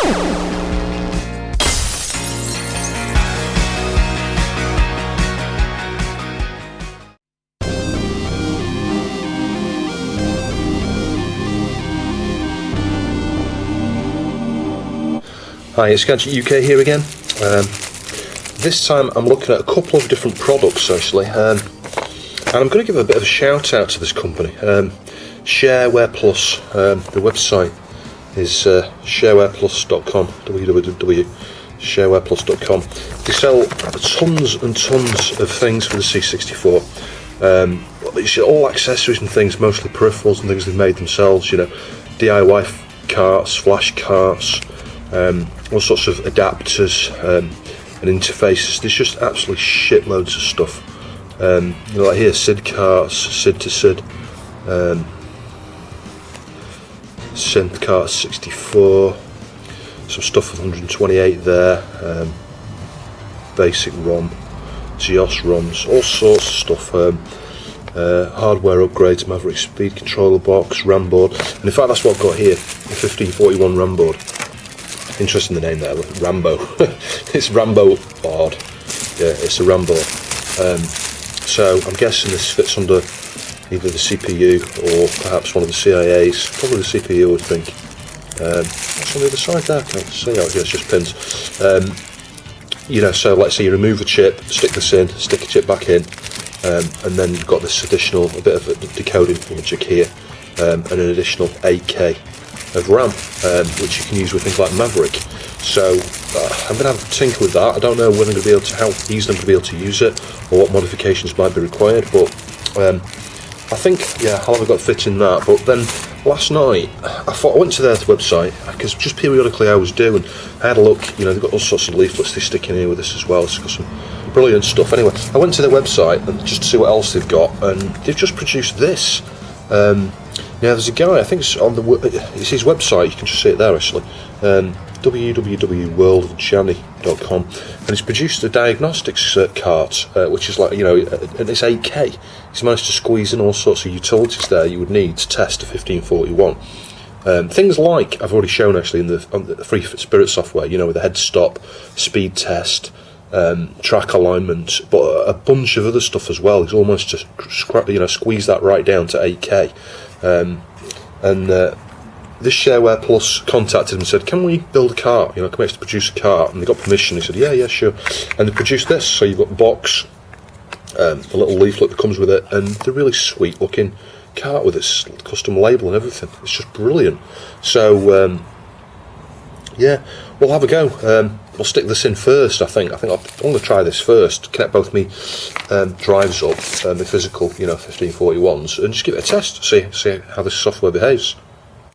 Hi, it's Gadget UK here again. This time I'm looking at a couple of different products actually, and I'm going to give a bit of a shout out to this company, Shareware Plus. The website is sharewareplus.com, www.sharewareplus.com. They sell tons and tons of things for the C64. All accessories and things, mostly peripherals and things they've made themselves, you know, DIY carts, flash carts, all sorts of adapters and interfaces. There's just absolutely shitloads of stuff. You know, like here, SID carts, SID to SID, synth carts 64, some stuff with 128 there, basic ROM, GEOS ROMs, all sorts of stuff. Hardware upgrades, Maverick speed controller box, RAMBOard, and in fact that's what I've got here, the 1541 RAMBOard. Interesting the name there, Rambo. It's RAMBOard. Yeah, it's a RAMBOard. So I'm guessing this fits under either the CPU or perhaps one of the CIAs. Probably the CPU, I would think. What's on the other side there? I can't see. Oh, yeah, it's just pins. You know, so let's say you remove the chip, stick this in, stick a chip back in, and then you've got this additional, a bit of a decoding logic here, and an additional 8K of RAM, which you can use with things like Maverick. So I'm going to have a tinker with that. I don't know when I'm going to be able to, how easily I'm going to be able to use it, or what modifications might be required, but I think, yeah, I'll have got fit in that. But then last night I went to their website, because just periodically I was doing, I had a look, you know, they've got all sorts of leaflets they stick in here with this as well. It's got some brilliant stuff. Anyway, I went to their website and just to see what else they've got, and they've just produced this. Now there's a guy, I think it's on it's his website, you can just see it there actually, www.worldofjohnny.com, and he's produced a Diagnostics Cart, which is like, you know, and it's 8K. He's managed to squeeze in all sorts of utilities there you would need to test a 1541. Things like, I've already shown actually on the Free Spirit software, you know, with the head stop, speed test, track alignment, but a bunch of other stuff as well. He's almost just squeeze that right down to 8K. This Shareware Plus contacted him and said, can we build a cart, you know, can we actually produce a cart? And they got permission. He said, yeah, sure. And they produced this, so you've got the box, the little leaflet that comes with it, and the really sweet looking cart with its custom label and everything. It's just brilliant. So yeah, we'll have a go. We'll stick this in first. I think I'm going to try this first. Connect both me drives up, my physical, you know, 1541s, and just give it a test. See how this software behaves.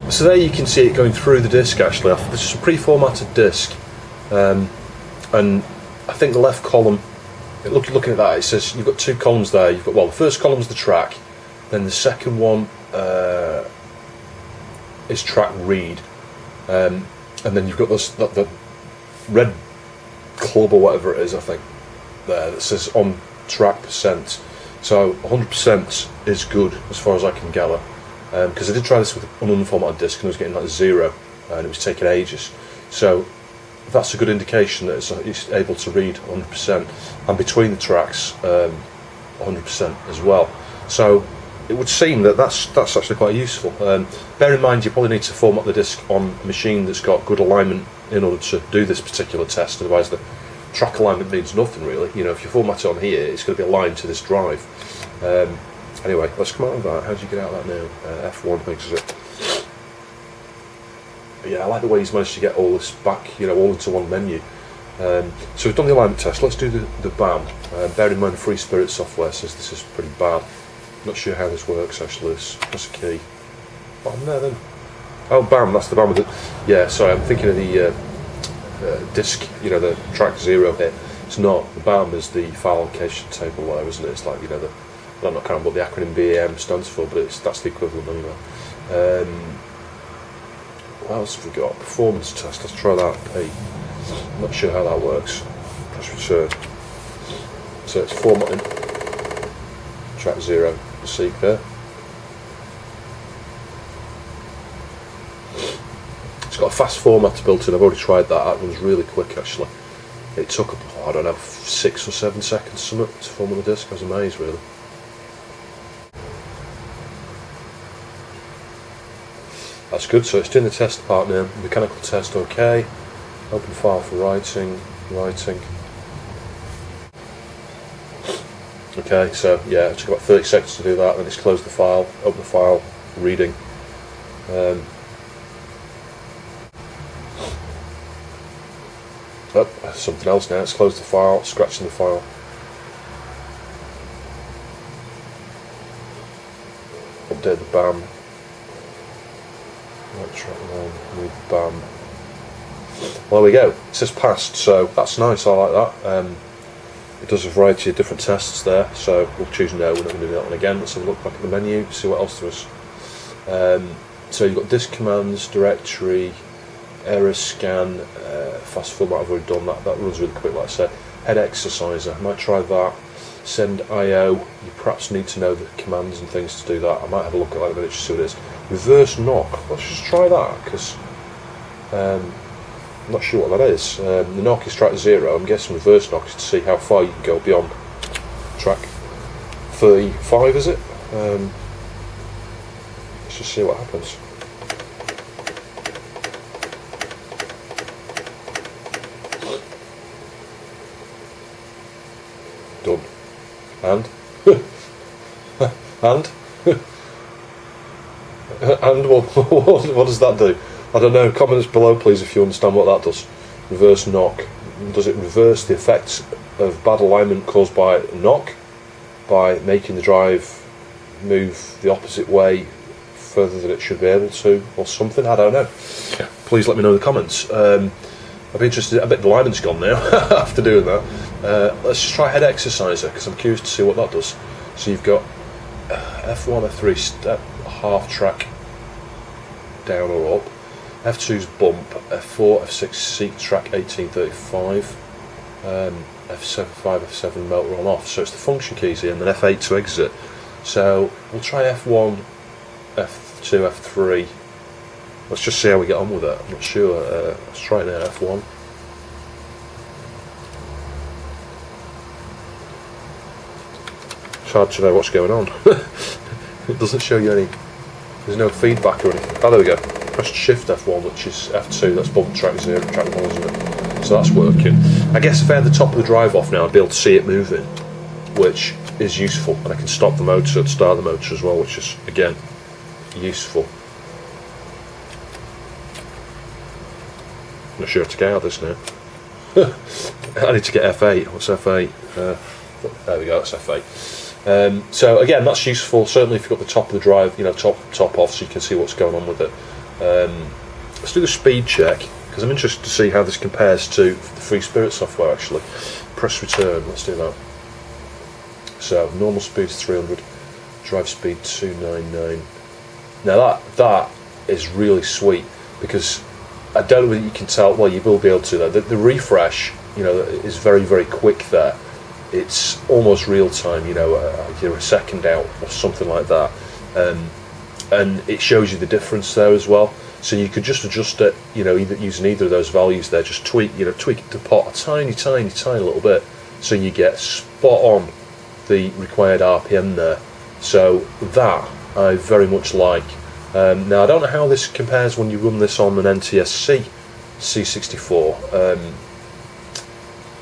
So there you can see it going through the disc. Actually, this is a pre-formatted disc, and I think the left column. Looking at that, it says you've got two columns there. You've got, well, the first column's the track, then the second one is track read, and then you've got the red club or whatever it is, I think, there that says on track percent. So 100% is good as far as I can gather, because I did try this with an unformatted disc and I was getting like 0, and it was taking ages. So that's a good indication that it's able to read 100%, and between the tracks 100% as well. So it would seem that that's actually quite useful. Bear in mind, you probably need to format the disc on a machine that's got good alignment in order to do this particular test. Otherwise, the track alignment means nothing really. You know, if you format it on here, it's going to be aligned to this drive. Anyway, let's come out of that. How do you get out of that now? F1 makes it. But yeah, I like the way he's managed to get all this back, you know, all into one menu. So we've done the alignment test. Let's do the BAM. Bear in mind, Free Spirit software says this is pretty bad. Not sure how this works actually. Press a key. Bottom there then. Oh, BAM, that's the BAM with it. Yeah, sorry, I'm thinking of the disc, you know, the track 0 here. It's not. The BAM is the file allocation table there, isn't it? It's like, you know, I can't remember what the acronym BAM stands for, but that's the equivalent anyway. What else have we got? Performance test, let's try that. Hey, I'm not sure how that works. Press return. So it's formatting. Track 0, the seek there. It's got a fast formatter built in. I've already tried that. That runs really quick actually. It took, I don't know, 6 or 7 seconds something to format the disc. I was amazed really. That's good, so it's doing the test part now. Mechanical test okay. Open file for writing. Okay, so yeah, it took about 30 seconds to do that, then it's closed the file, open the file, reading. Oh, something else now, it's closed the file, scratching the file. Update the BAM. Right track line, read BAM. Well, there we go, it says passed, so that's nice, I like that. It does a variety of different tests there, so we'll choose no, we're not going to do that one again. Let's have a look back at the menu, see what else there is. So you've got disk commands, directory, error scan, fast format I've already done, that runs really quick like I said. Head exerciser, I might try that. Send IO, you perhaps need to know the commands and things to do that. I might have a look at that in a minute to see what it is. Reverse knock, let's just try that, because I'm not sure what that is. The knock is track 0, I'm guessing reverse knock is to see how far you can go beyond track 35, is it? Let's just see what happens. Done. And? And? And what does that do? I don't know, comments below please if you understand what that does. Reverse knock. Does it reverse the effects of bad alignment caused by a knock by making the drive move the opposite way further than it should be able to, or something? I don't know. Please let me know in the comments. I'd be interested. I bet the alignment's gone now after doing that. Let's just try head exerciser because I'm curious to see what that does. So you've got F1, F3 step half track down or up. F2's bump, F4, F6 seat track 1835, F7, 5, F7 motor on off. So it's the function keys here, and then F8 to exit. So we'll try F1, F2, F3. Let's just see how we get on with it. I'm not sure. Let's try it now, F1. It's hard to know what's going on. It doesn't show you any. There's no feedback or anything. Oh, there we go. Press Shift F1, which is F2. That's bump track 0, track 1, isn't it? So that's working. I guess if I had the top of the drive off now, I'd be able to see it moving, which is useful. And I can stop the motor and start the motor as well, which is, again, useful. I'm not sure how to get out of this now. I need to get F8. What's F8? There we go, that's F8. So again, that's useful. Certainly, if you've got the top of the drive, top off, so you can see what's going on with it. Let's do the speed check because I'm interested to see how this compares to the Free Spirit software. Actually, press return. Let's do that. So normal speed is 300, drive speed 299. Now that is really sweet because I don't know whether you can tell. Well, you will be able to though. The refresh, is very very quick there. It's almost real time, you're a second out or something like that, and it shows you the difference there as well. So you could just adjust it, either using either of those values there. Just tweak the pot a tiny little bit, so you get spot on the required RPM there. So that I very much like. Now I don't know how this compares when you run this on an NTSC C64.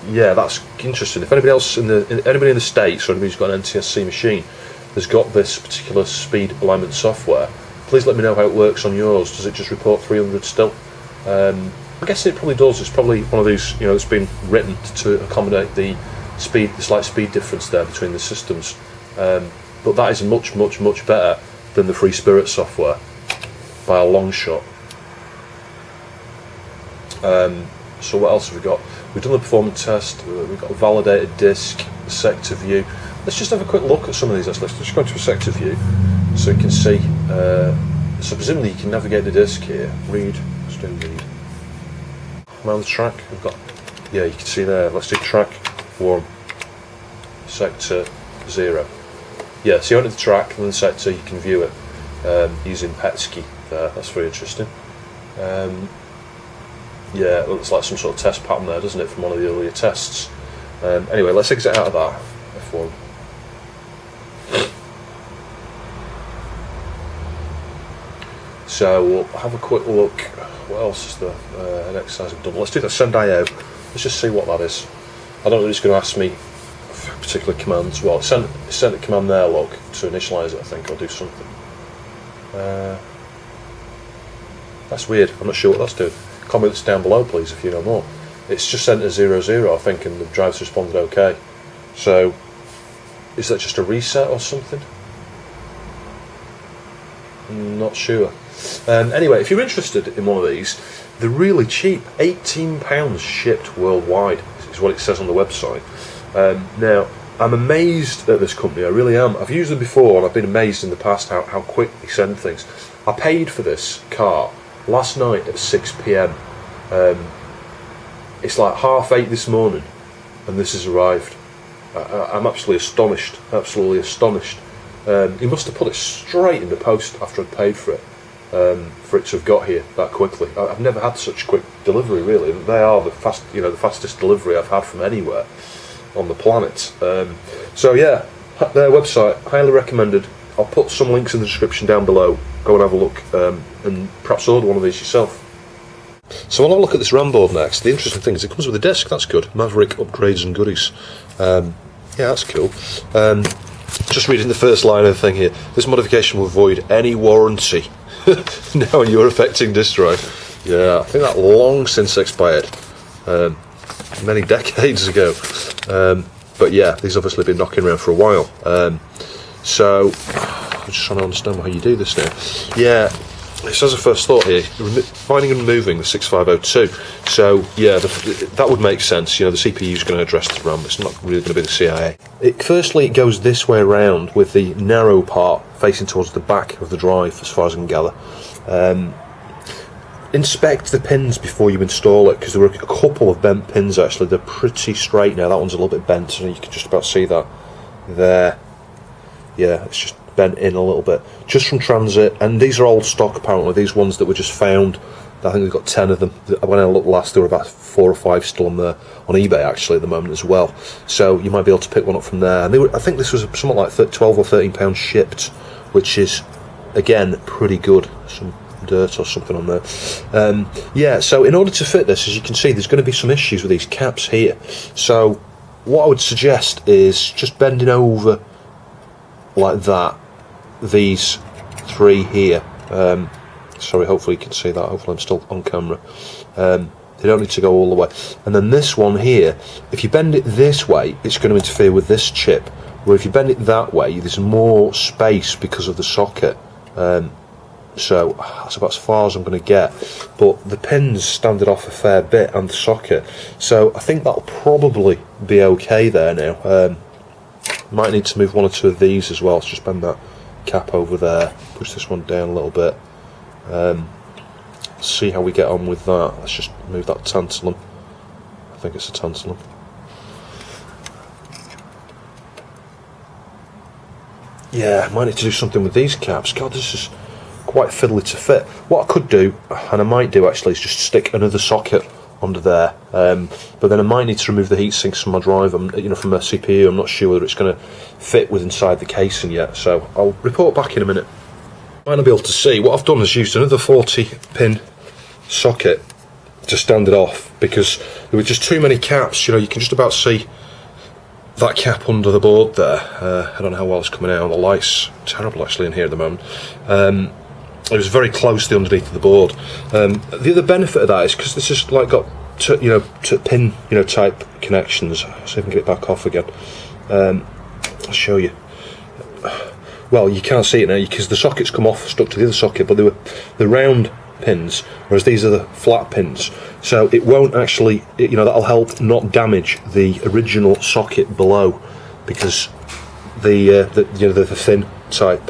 Yeah, that's interesting. If anybody else in the States or anybody who's got an NTSC machine has got this particular speed alignment software, please let me know how it works on yours. Does it just report 300 still? I'm guessing it probably does. It's probably one of these, that's been written to accommodate the slight speed difference there between the systems. But that is much better than the Free Spirit software by a long shot. So what else have we got? We've done the performance test, we've got a validated disk, sector view. Let's just have a quick look at some of these. Let's just go into a sector view so you can see. So presumably you can navigate the disk here. Read, let's do read. Command track, we've got, yeah, you can see there. Let's do track 1, sector 0. Yeah, so you enter the track and then the sector, you can view it using PETSCI there. That's very interesting. Yeah, it looks like some sort of test pattern there, doesn't it, from one of the earlier tests. Anyway, let's exit out of that F1. So we'll have a quick look. What else is there? An exercise I've done. Let's do the send IO. Let's just see what that is. I don't know if it's going to ask me particular commands. Well, send a command there, look, to initialise it, I think, or do something. That's weird. I'm not sure what that's doing. Comments down below, please, if you know more. It's just sent a 00, I think, and the drive's responded OK. So, is that just a reset or something? Not sure. Anyway, if you're interested in one of these, they're really cheap. £18 shipped worldwide is what it says on the website. Now, I'm amazed at this company, I really am. I've used them before and I've been amazed in the past how quick they send things. I paid for this cart last night at 6 PM. It's like 8:30 this morning and this has arrived. I'm absolutely astonished, absolutely astonished. He must have put it straight in the post after I'd paid for it to have got here that quickly. I've never had such quick delivery, really. They are the fastest delivery I've had from anywhere on the planet. So yeah, their website, highly recommended. I'll put some links in the description down below. Go and have a look, and perhaps order one of these yourself. So I'll have a look at this RAMBOard next. The interesting thing is it comes with a disc. That's good. Maverick upgrades and goodies. Yeah, that's cool. Just reading the first line of the thing here. This modification will void any warranty. Now you're affecting disk drive. Yeah, I think that long since expired. Many decades ago. But yeah, these obviously been knocking around for a while. So I'm just trying to understand how you do this now. Yeah, it says a first thought here, finding and removing the 6502. So yeah, that would make sense. You know, the CPU is going to address the RAM. It's not really going to be the CIA. Firstly, it goes this way around with the narrow part facing towards the back of the drive, as far as I can gather. Inspect the pins before you install it, because there were a couple of bent pins actually. They're pretty straight now. That one's a little bit bent, and you can just about see that there. Yeah, it's just bent in a little bit, just from transit. And these are old stock apparently. These ones that were just found, I think we've got 10 of them. When I looked last, there were about 4 or 5 still on eBay actually at the moment as well. So you might be able to pick one up from there. And I think this was something like £12 or £13 shipped, which is again pretty good. Some dirt or something on there. Yeah, so in order to fit this, as you can see, there's going to be some issues with these caps here. So what I would suggest is just bending over like that, these 3 here. Sorry, hopefully you can see that. Hopefully I'm still on camera. They don't need to go all the way. And then this one here, if you bend it this way, it's going to interfere with this chip. Where if you bend it that way, there's more space because of the socket. So that's about as far as I'm going to get. But the pins stand it off a fair bit, and the socket. So I think that'll probably be okay there now. Might need to move 1 or 2 of these as well. So just bend that cap over there. Push this one down a little bit. See how we get on with that. Let's just move that tantalum. I think it's a tantalum. Yeah, might need to do something with these caps. God, this is quite fiddly to fit. What I could do, and I might do actually, is just stick another socket under there. But then I might need to remove the heat sinks from my drive. From my CPU. I'm not sure whether it's going to fit with inside the casing yet. So I'll report back in a minute. Might not be able to see. What I've done is used another 40-pin socket to stand it off, because there were just too many caps. You can just about see that cap under the board there. I don't know how well it's coming out. The light's terrible actually in here at the moment. It was very closely underneath of the board. The other benefit of that is because this has like got pin type connections. So if I can get it back off again. I'll show you. Well, you can't see it now because the sockets come off, stuck to the other socket, but they were the round pins, whereas these are the flat pins. So it won't actually, that'll help not damage the original socket below, because the thin type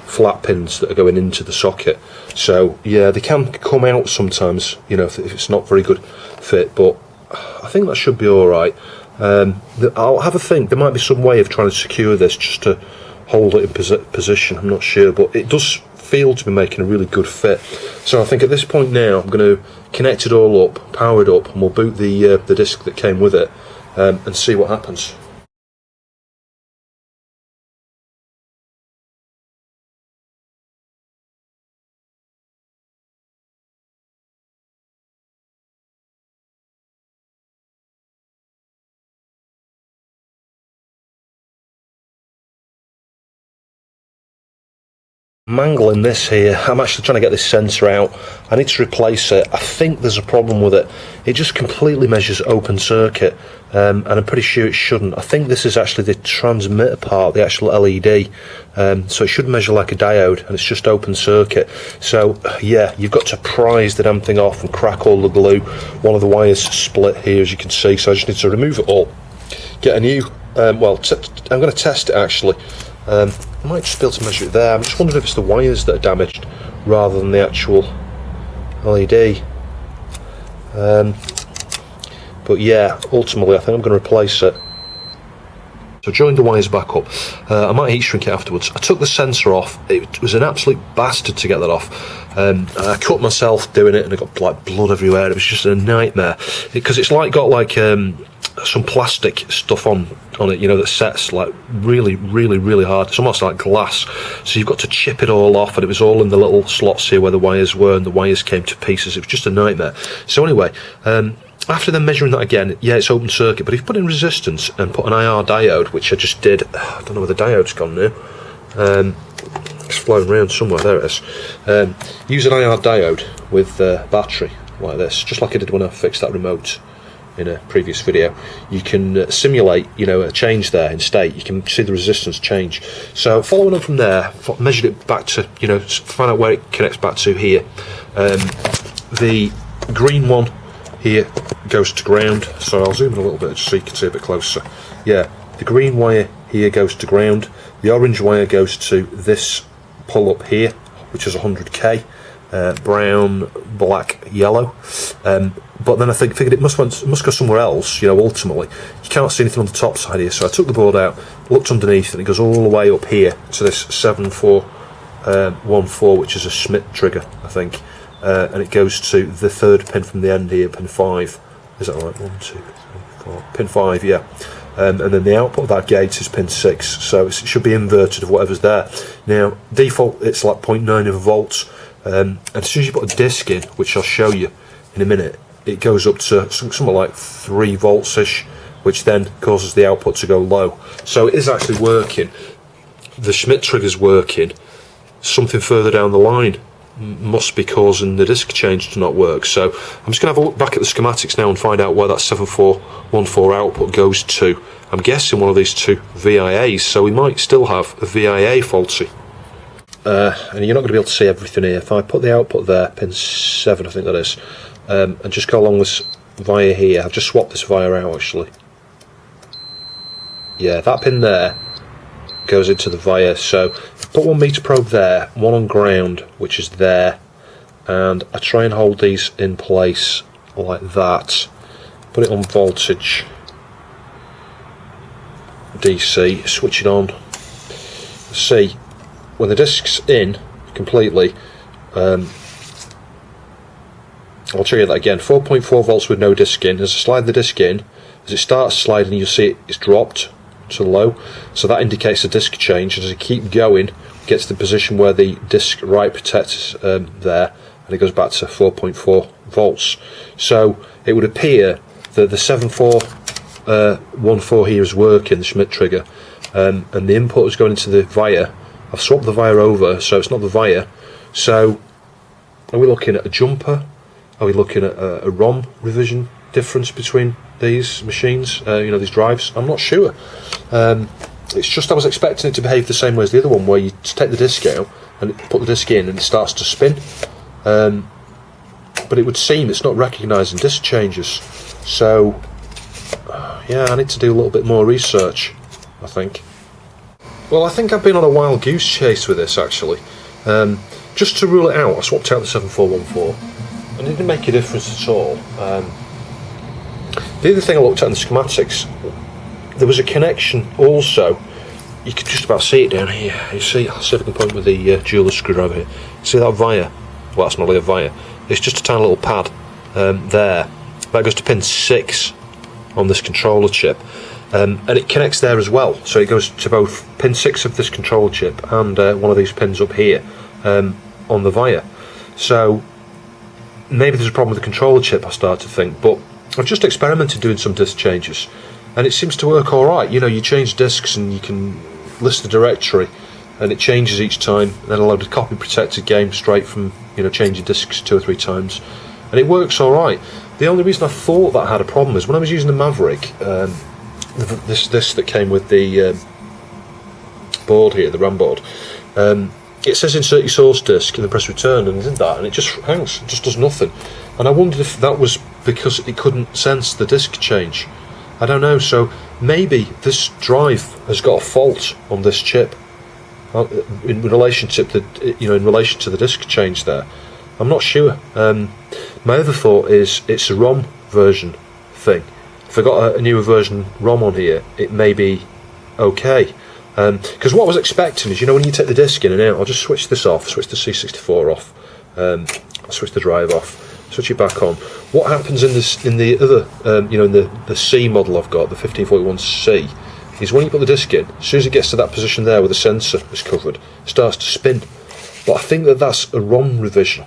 flat pins that are going into the socket. So yeah, they can come out sometimes, if it's not very good fit, but I think that should be all right. I'll have a think. There might be some way of trying to secure this just to hold it in position. I'm not sure, but it does feel to be making a really good fit. So I think at this point now I'm going to connect it all up, power it up, and we'll boot the disc that came with it and see what happens. Mangling this here. I'm actually trying to get this sensor out. I need to replace it. I think there's a problem with it. It just completely measures open circuit, and I'm pretty sure it shouldn't. I think this is actually the transmitter part, the actual LED, so it should measure like a diode, and it's just open circuit. So yeah, you've got to prise the damn thing off and crack all the glue. One of the wires split here, as you can see, so I just need to remove it all, get a new I'm going to test it actually. I might just be able to measure it there. I'm just wondering if it's the wires that are damaged rather than the actual LED. But yeah, ultimately I think I'm going to replace it. So joined the wires back up. I might heat shrink it afterwards. I took the sensor off. It was an absolute bastard to get that off. I cut myself doing it and I got like blood everywhere. It was just a nightmare because it's like got like some plastic stuff on it, you know, that sets like really hard. It's almost like glass, so you've got to chip it all off, and it was all in the little slots here where the wires were, and the wires came to pieces. It was just a nightmare. So anyway, after then measuring that again, yeah, it's open circuit, but if you put in resistance and put an IR diode, which I just did, I don't know where the diode's gone now, it's flown around somewhere, there it is. Use an IR diode with battery like this, just like I did when I fixed that remote in a previous video. You can simulate, you know, a change there in state. You can see the resistance change. So following on from there, measured it back to, you know, find out where it connects back to here. The green one here goes to ground, so I'll zoom in a little bit just so you can see a bit closer. Yeah, the green wire here goes to ground, the orange wire goes to this pull up here, which is 100k, brown, black, yellow. But then I figured it must go somewhere else, you know, ultimately. You can't see anything on the top side here, so I took the board out, looked underneath, and it goes all the way up here to this 7414, which is a Schmidt trigger, I think. And it goes to the third pin from the end here, pin 5. Is that right? 1, 2, 3, 4. Pin 5, yeah. And then the output of that gate is pin 6, so it should be inverted of whatever's there. Now, default, it's like 0.9 of a volt. And as soon as you put a disc in, which I'll show you in a minute, it goes up to something like 3 volts-ish, which then causes the output to go low. So it is actually working. The Schmidt trigger's working. Something further down the line must be causing the disc change to not work. So I'm just going to have a look back at the schematics now and find out where that 7414 output goes to. I'm guessing one of these two VIAs, so we might still have a VIA faulty. And you're not going to be able to see everything here. If I put the output there, pin 7 I think that is, and just go along this wire here. I've just swapped this wire out actually. Yeah, that pin there goes into the wire. So put 1 meter probe there, one on ground, which is there, and I try and hold these in place like that. Put it on voltage, DC, switch it on. See, when the disc's in completely, I'll show you that again. 4.4 volts with no disc in. As I slide the disc in, as it starts sliding, you'll see it's dropped to low. So that indicates a disc change. And as I keep going, it gets to the position where the disc right protects there, and it goes back to 4.4 volts. So it would appear that the 7414 here is working, the Schmidt trigger, and the input is going into the wire. I've swapped the wire over, so it's not the wire. So are we looking at a jumper? Are we looking at a ROM revision difference between these machines, you know, these drives? I'm not sure. It's just I was expecting it to behave the same way as the other one, where you take the disc out and put the disc in and it starts to spin. But it would seem it's not recognising disc changes. So, yeah, I need to do a little bit more research, I think. Well, I think I've been on a wild goose chase with this, actually. Just to rule it out, I swapped out the 7414. And it didn't make a difference at all. The other thing I looked at in the schematics, there was a connection also you can just about see it down here. You see, I'll see if I can point with the jeweler's screwdriver here. See that via? Well, that's not really a via. It's just a tiny little pad there. That goes to pin 6 on this controller chip. And it connects there as well. So it goes to both pin 6 of this controller chip and one of these pins up here on the via. So maybe there's a problem with the controller chip, I start to think. But I've just experimented doing some disk changes, and it seems to work alright. You know, you change disks and you can list the directory, and it changes each time, and then a load of copy protected game straight from, you know, changing disks 2 or 3 times, and it works alright. The only reason I thought that had a problem is when I was using the Maverick, this that came with the board here, the RAMBOard, it says insert your source disk and then press return, and it did that, and it just hangs, it just does nothing. And I wondered if that was because it couldn't sense the disk change. I don't know. So maybe this drive has got a fault on this chip in relation to the disk change there. I'm not sure. My other thought is it's a ROM version thing. If I got a newer version ROM on here, it may be okay. Because what I was expecting is, you know, when you take the disk in and out, I'll just switch this off, switch the C64 off, I'll switch the drive off, switch it back on. What happens in the other, in the C model I've got, the 1541C, is when you put the disk in, as soon as it gets to that position there where the sensor is covered, it starts to spin. But I think that's a ROM revision.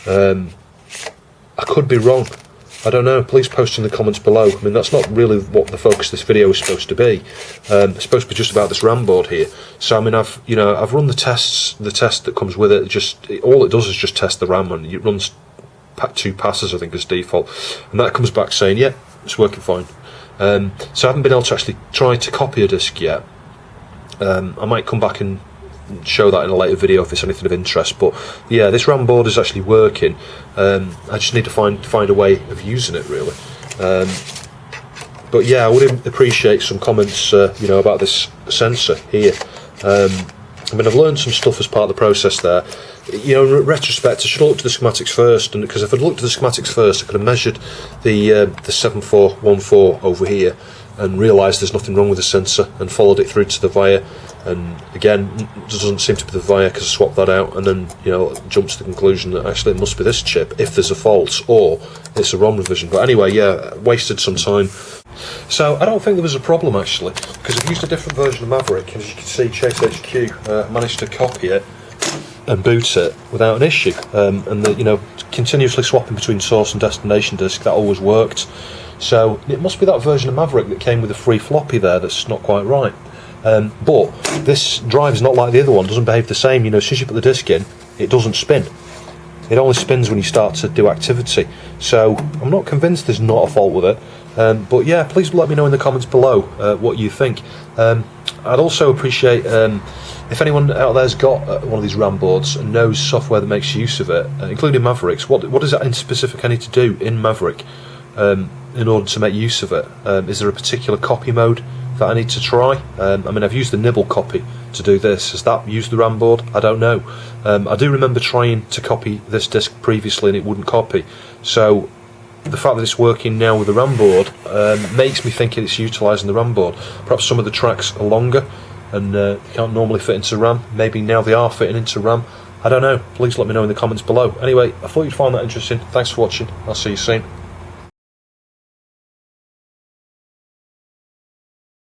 I could be wrong. I don't know. Please post in the comments below. I mean, that's not really what the focus of this video is supposed to be. It's supposed to be just about this RAMBOard here. So I mean, I've run the tests. The test that comes with it, all it does is just test the RAM, and it runs 2 passes, I think, as default, and that comes back saying, yeah, it's working fine. So I haven't been able to actually try to copy a disk yet. I might come back and show that in a later video if it's anything of interest, but yeah, this RAMBOard is actually working. I just need to find a way of using it, really. But yeah, I would appreciate some comments about this sensor here. I mean, I've learned some stuff as part of the process there. You know, in retrospect, I should have looked at the schematics first, and because if I'd looked at the schematics first, I could have measured the 7414 over here and realised there's nothing wrong with the sensor, and followed it through to the via, and again, it doesn't seem to be the via because I swapped that out, and then, you know, jumped to the conclusion that actually it must be this chip if there's a fault, or it's a ROM revision. But anyway, yeah, wasted some time. So I don't think there was a problem actually, because I've used a different version of Maverick, and as you can see, Chase HQ managed to copy it and boot it without an issue, and continuously swapping between source and destination disk, that always worked. So it must be that version of Maverick that came with a free floppy there that's not quite right. But this drive is not like the other one, doesn't behave the same. You know, as soon as you put the disk in, it doesn't spin. It only spins when you start to do activity. So I'm not convinced there's not a fault with it. But yeah, please let me know in the comments below what you think. I'd also appreciate if anyone out there's got one of these RAMBOards and knows software that makes use of it, including Mavericks. What is that in specific I need to do in Maverick in order to make use of it? Is there a particular copy mode that I need to try? I mean, I've used the nibble copy to do this. Has that used the RAMBOard? I don't know. I do remember trying to copy this disc previously and it wouldn't copy. So the fact that it's working now with the RAMBOard makes me think it's utilising the RAMBOard. Perhaps some of the tracks are longer and they can't normally fit into RAM. Maybe now they are fitting into RAM. I don't know. Please let me know in the comments below. Anyway, I thought you'd find that interesting. Thanks for watching. I'll see you soon.